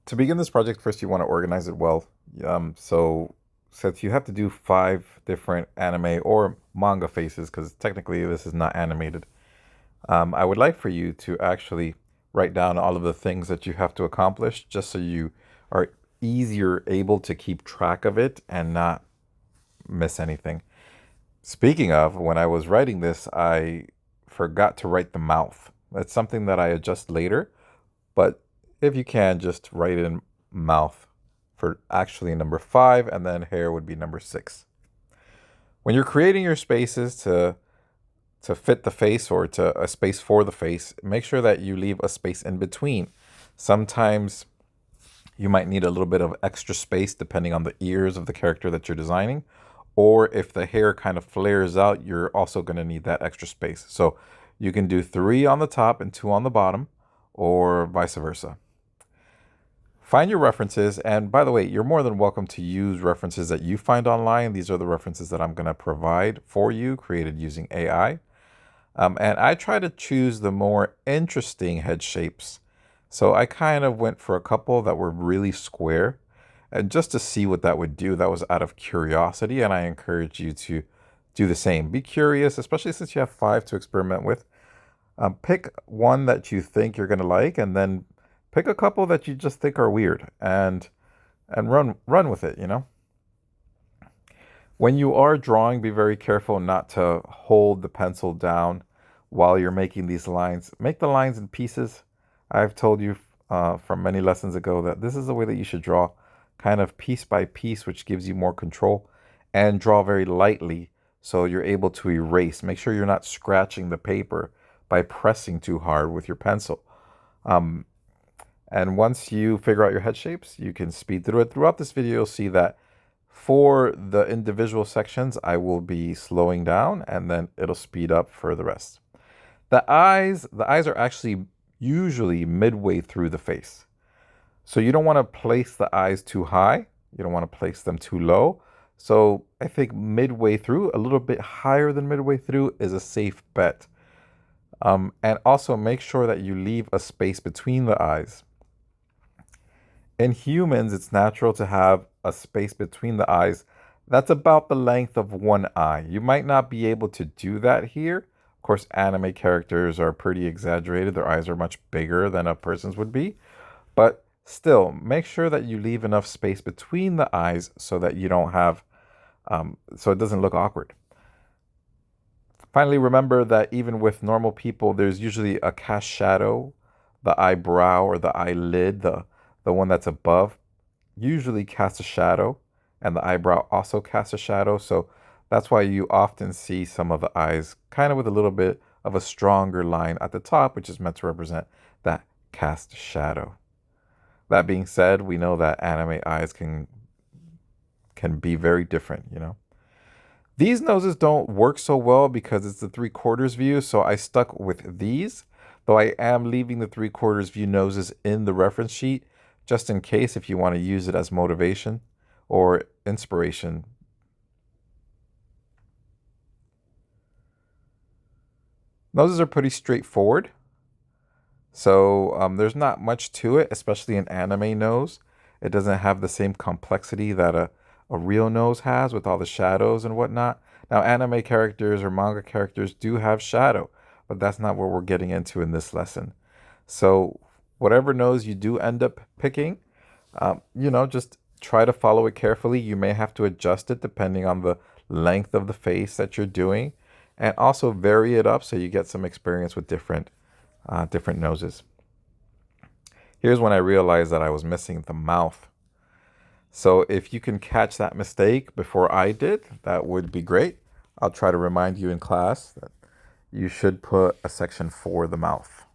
To begin this project, first you want to organize it well. So since you have to do 5 different anime or manga faces, because technically this is not animated, I would like for you to actually write down all of the things that you have to accomplish, just so you are easier able to keep track of it and not miss anything. Speaking of, when I was writing this, I forgot to write the mouth. That's something that I adjust later, but if you can, just write in mouth for actually number 5, and then hair would be number 6. When you're creating your spaces to fit the face or to a space for the face, make sure that you leave a space in between. Sometimes you might need a little bit of extra space depending on the ears of the character that you're designing. Or if the hair kind of flares out, you're also going to need that extra space. So you can do 3 on the top and 2 on the bottom, or vice versa. Find your references, and by the way, you're more than welcome to use references that you find online. These are the references that I'm going to provide for you, created using AI. And I try to choose the more interesting head shapes. So I kind of went for a couple that were really square, and just to see what that would do. That was out of curiosity, and I encourage you to do the same. Be curious, especially since you have 5 to experiment with. Pick one that you think you're going to like, and then pick a couple that you just think are weird, and run with it, you know? When you are drawing, be very careful not to hold the pencil down while you're making these lines. Make the lines in pieces. I've told you from many lessons ago that this is the way that you should draw, kind of piece by piece, which gives you more control, and draw very lightly so you're able to erase. Make sure you're not scratching the paper by pressing too hard with your pencil. Um, and once you figure out your head shapes, you can speed through it. Throughout this video, you'll see that for the individual sections, I will be slowing down, and then it'll speed up for the rest. The eyes are actually usually midway through the face. So you don't want to place the eyes too high. You don't want to place them too low. So I think midway through, a little bit higher than midway through, is a safe bet. And also make sure that you leave a space between the eyes. In humans, it's natural to have a space between the eyes that's about the length of one eye. You might not be able to do that here. Of course, anime characters are pretty exaggerated. Their eyes are much bigger than a person's would be. But still, make sure that you leave enough space between the eyes so that you don't have, so it doesn't look awkward. Finally, remember that even with normal people, there's usually a cast shadow, the eyebrow or the eyelid, the one that's above, usually casts a shadow, and the eyebrow also casts a shadow. So that's why you often see some of the eyes kind of with a little bit of a stronger line at the top, which is meant to represent that cast shadow. That being said, we know that anime eyes can be very different, you know. These noses don't work so well because it's the 3/4 view, so I stuck with these, though I am leaving the 3/4 view noses in the reference sheet just in case if you want to use it as motivation or inspiration. Noses are pretty straightforward, so there's not much to it, especially an anime nose. It doesn't have the same complexity that a real nose has with all the shadows and whatnot. Now, anime characters or manga characters do have shadow, but that's not what we're getting into in this lesson. So, whatever nose you do end up picking, just try to follow it carefully. You may have to adjust it depending on the length of the face that you're doing, and also vary it up so you get some experience with different noses. Here's when I realized that I was missing the mouth. So if you can catch that mistake before I did, that would be great. I'll try to remind you in class that you should put a section for the mouth.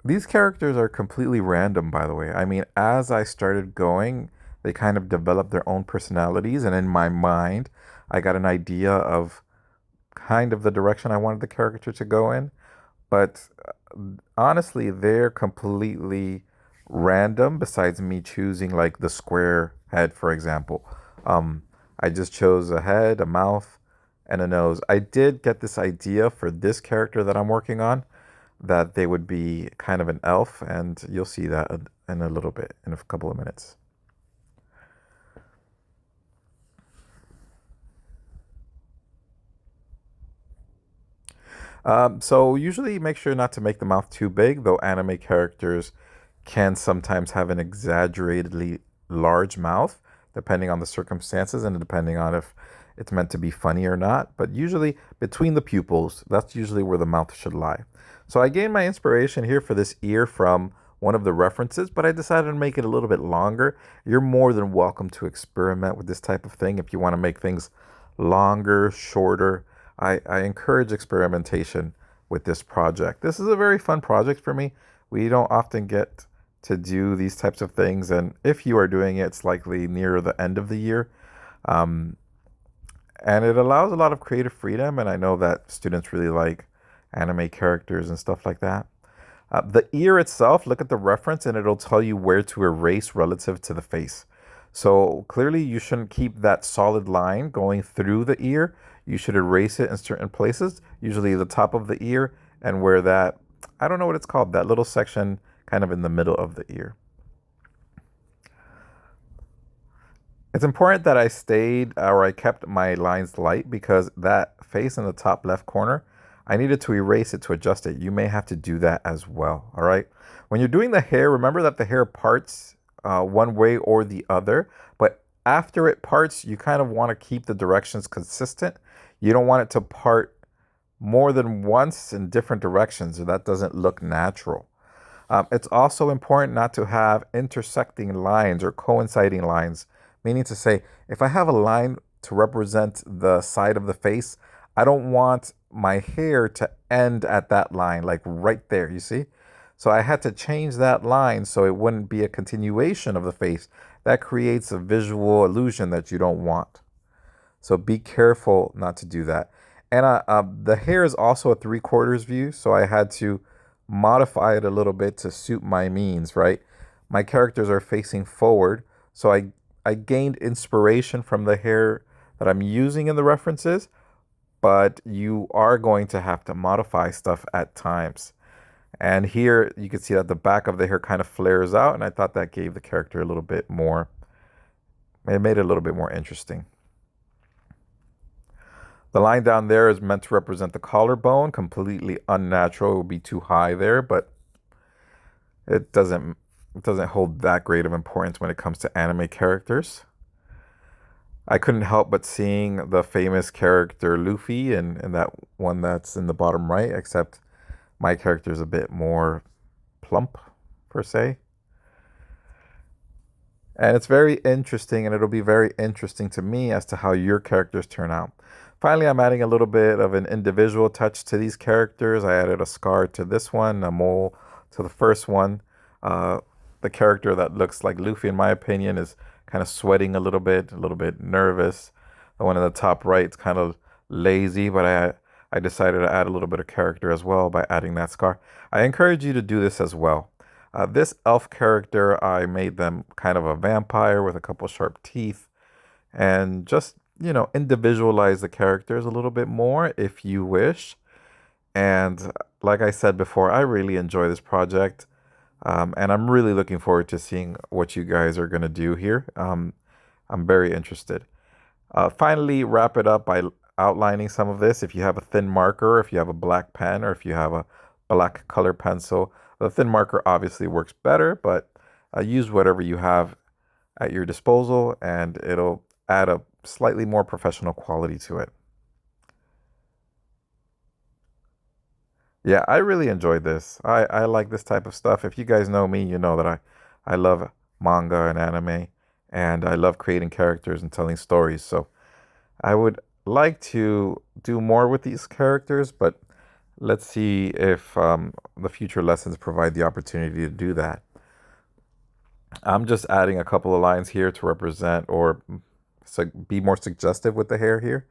These characters are completely random, by the way. I mean, as I started going, they kind of developed their own personalities, and in my mind, I got an idea of kind of the direction I wanted the character to go in. But honestly, they're completely random, besides me choosing like the square head, for example. I just chose a head, a mouth, and a nose. I did get this idea for this character that I'm working on, that they would be kind of an elf, and you'll see that in a little bit, in a couple of minutes. So usually make sure not to make the mouth too big, though anime characters can sometimes have an exaggeratedly large mouth, depending on the circumstances and depending on if it's meant to be funny or not. But usually between the pupils, that's usually where the mouth should lie. So I gained my inspiration here for this ear from one of the references, but I decided to make it a little bit longer. You're more than welcome to experiment with this type of thing if you want to make things longer, shorter. I encourage experimentation with this project. This is a very fun project for me. We don't often get to do these types of things, and if you are doing it, it's likely near the end of the year. Um, and it allows a lot of creative freedom, and I know that students really like anime characters and stuff like that. The ear itself, look at the reference and it'll tell you where to erase relative to the face. So clearly you shouldn't keep that solid line going through the ear. You should erase it in certain places, usually the top of the ear and where that, I don't know what it's called, that little section kind of in the middle of the ear. It's important that I stayed or I kept my lines light because that face in the top left corner, I needed to erase it to adjust it. You may have to do that as well. All right. When you're doing the hair, remember that the hair parts one way or the other, but after it parts, you kind of want to keep the directions consistent. You don't want it to part more than once in different directions, or that doesn't look natural. It's also important not to have intersecting lines or coinciding lines, meaning to say, if I have a line to represent the side of the face, I don't want my hair to end at that line, like right there, you see? So I had to change that line so it wouldn't be a continuation of the face. That creates a visual illusion that you don't want. So be careful not to do that. And the hair is also a 3/4 view, so I had to modify it a little bit to suit my means, right? My characters are facing forward, so I gained inspiration from the hair that I'm using in the references, but you are going to have to modify stuff at times. And here you can see that the back of the hair kind of flares out, and I thought that gave the character a little bit more, it made it a little bit more interesting. The line down there is meant to represent the collarbone, completely unnatural. It would be too high there, but it doesn't hold that great of importance when it comes to anime characters. I couldn't help but seeing the famous character Luffy and that one that's in the bottom right, except my character is a bit more plump, per se. And it's very interesting, and it'll be very interesting to me as to how your characters turn out. Finally, I'm adding a little bit of an individual touch to these characters. I added a scar to this one, a mole to the first one. Uh, the character that looks like Luffy, in my opinion, is kind of sweating a little bit nervous. The one in the top right is kind of lazy, but I decided to add a little bit of character as well by adding that scar. I encourage you to do this as well. This elf character, I made them kind of a vampire with a couple sharp teeth, and just, individualize the characters a little bit more if you wish. And like I said before, I really enjoy this project. And I'm really looking forward to seeing what you guys are going to do here. I'm very interested. Finally, wrap it up by outlining some of this. If you have a thin marker, if you have a black pen, or if you have a black color pencil, the thin marker obviously works better, but use whatever you have at your disposal and it'll add a slightly more professional quality to it. Yeah, I really enjoyed this. I like this type of stuff. If you guys know me, you know that I love manga and anime, and I love creating characters and telling stories. So I would like to do more with these characters, but let's see if the future lessons provide the opportunity to do that. I'm just adding a couple of lines here to represent or be more suggestive with the hair here.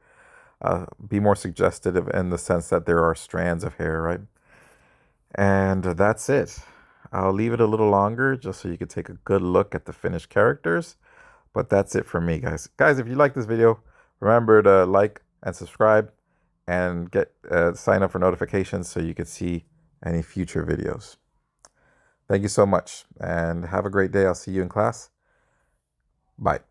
Be more suggestive in the sense that there are strands of hair, right? And that's it. I'll leave it a little longer just so you can take a good look at the finished characters. But that's it for me, guys. Guys, if you like this video, remember to like, and subscribe and get sign up for notifications so you can see any future videos. Thank you so much and have a great day. I'll see you in class. Bye.